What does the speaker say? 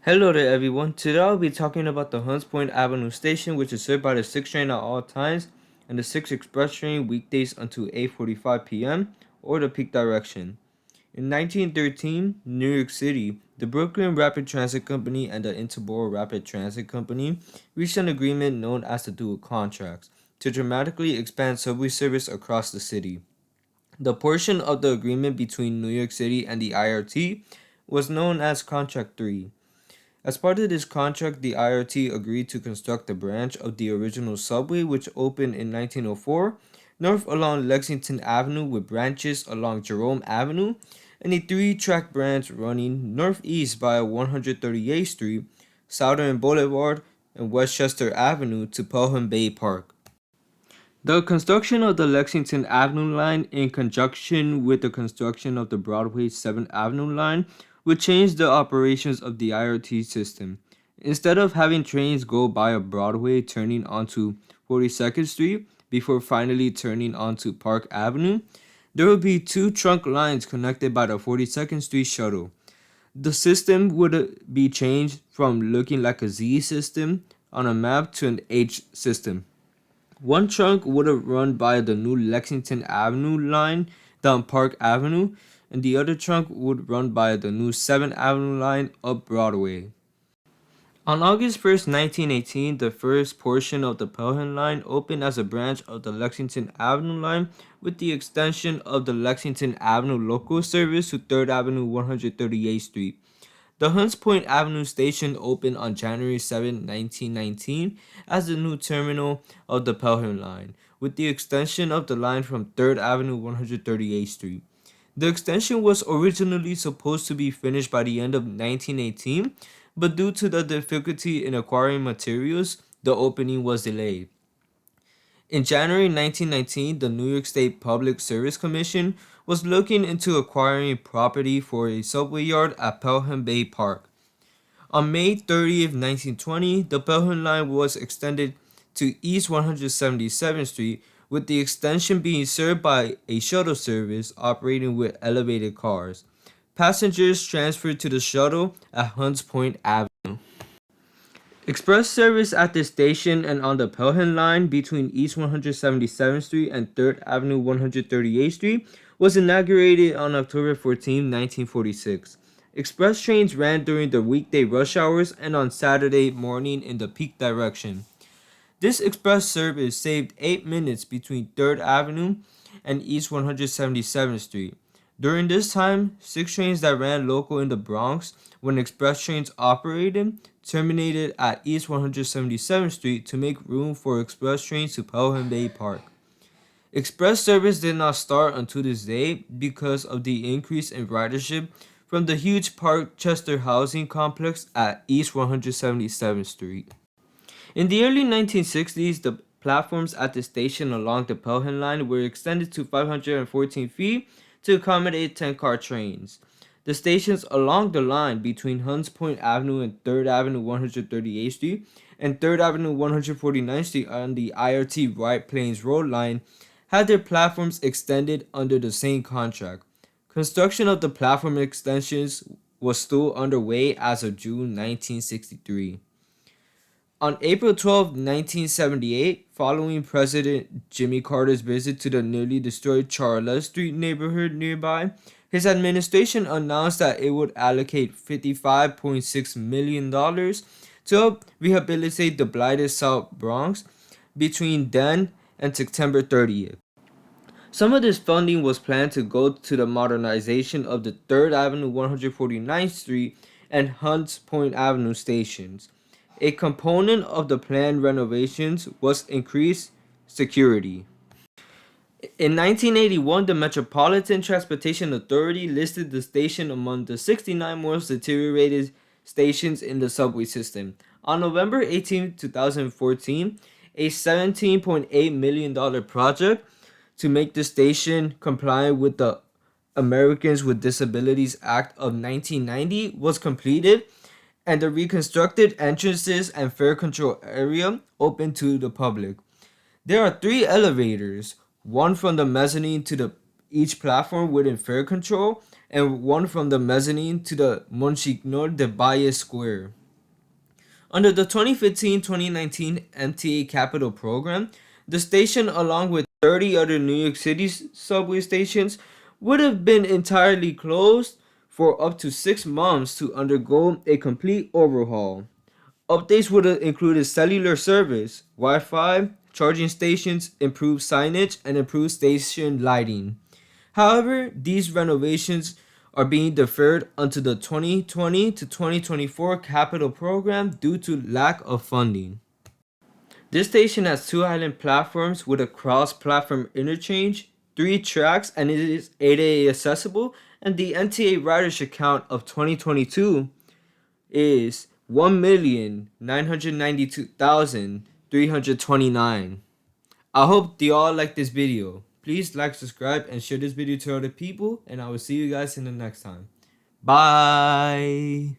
Hello there everyone. Today I'll be talking about the Hunts Point Avenue station, which is served by the 6 train at all times and the 6 express train weekdays until 8:45 p.m. or the peak direction. In 1913, New York City, the Brooklyn Rapid Transit Company and the Interborough Rapid Transit Company reached an agreement known as the Dual Contracts to dramatically expand subway service across the city. The portion of the agreement between New York City and the IRT was known as Contract 3. As part of this contract, the IRT agreed to construct a branch of the original subway, which opened in 1904, north along Lexington Avenue with branches along Jerome Avenue, and a three-track branch running northeast via 138th Street, Southern Boulevard, and Westchester Avenue to Pelham Bay Park. The construction of the Lexington Avenue line, in conjunction with the construction of the Broadway 7th Avenue line, would change the operations of the IRT system. Instead of having trains go by Broadway turning onto 42nd Street before finally turning onto Park Avenue, there would be two trunk lines connected by the 42nd Street shuttle. The system would be changed from looking like a Z system on a map to an H system. One trunk would have run by the new Lexington Avenue line down Park Avenue, and the other trunk would run by the new 7th Avenue line up Broadway. On August 1st, 1918, the first portion of the Pelham line opened as a branch of the Lexington Avenue line with the extension of the Lexington Avenue local service to 3rd Avenue 138th Street. The Hunts Point Avenue station opened on January 7, 1919 as the new terminal of the Pelham line, with the extension of the line from 3rd Avenue 138th Street. The extension was originally supposed to be finished by the end of 1918, but due to the difficulty in acquiring materials, the opening was delayed. In January 1919, the New York State Public Service Commission was looking into acquiring property for a subway yard at Pelham Bay Park. On May 30th, 1920, the Pelham line was extended to East 177th Street, with the extension being served by a shuttle service operating with elevated cars. Passengers transferred to the shuttle at Hunts Point Avenue. Express service at the station and on the Pelham line between East 177th Street and 3rd Avenue 138th Street was inaugurated on October 14, 1946. Express trains ran during the weekday rush hours and on Saturday morning in the peak direction. This express service saved 8 minutes between 3rd Avenue and East 177th Street. During this time, 6 trains that ran local in the Bronx when express trains operated terminated at East 177th Street to make room for express trains to Pelham Bay Park. Express service did not start until this day because of the increase in ridership from the huge Parkchester housing complex at East 177th Street. In the early 1960s, the platforms at the station along the Pelham line were extended to 514 feet to accommodate 10-car trains. The stations along the line between Hunts Point Avenue and 3rd Avenue 138th Street and 3rd Avenue 149th Street on the IRT White Plains Road line had their platforms extended under the same contract. Construction of the platform extensions was still underway as of June 1963. On April 12, 1978, following President Jimmy Carter's visit to the nearly destroyed Charlotte Street neighborhood nearby, his administration announced that it would allocate $55.6 million to help rehabilitate the blighted South Bronx between then and September 30th. Some of this funding was planned to go to the modernization of the 3rd Avenue 149th Street and Hunts Point Avenue stations. A component of the planned renovations was increased security. In 1981, the Metropolitan Transportation Authority listed the station among the 69 most deteriorated stations in the subway system. On November 18, 2014, a $17.8 million project to make the station compliant with the Americans with Disabilities Act of 1990 was completed, and the reconstructed entrances and fare control area open to the public. There are 3 elevators, one from the mezzanine to each platform within fare control, and one from the mezzanine to the Monsignor de Valle Square. Under the 2015-2019 MTA Capital Program, the station, along with 30 other New York City subway stations, would have been entirely closed for up to 6 months to undergo a complete overhaul. Updates would have included cellular service, Wi Fi, charging stations, improved signage, and improved station lighting. However, these renovations are being deferred until the 2020 to 2024 capital program due to lack of funding. This station has two island platforms with a cross-platform interchange, three tracks, and it is ADA accessible, and the NTA ridership count of 2022 is 1,992,329. I hope you all like this video. Please like, subscribe, and share this video to other people, and I will see you guys in the next time. Bye.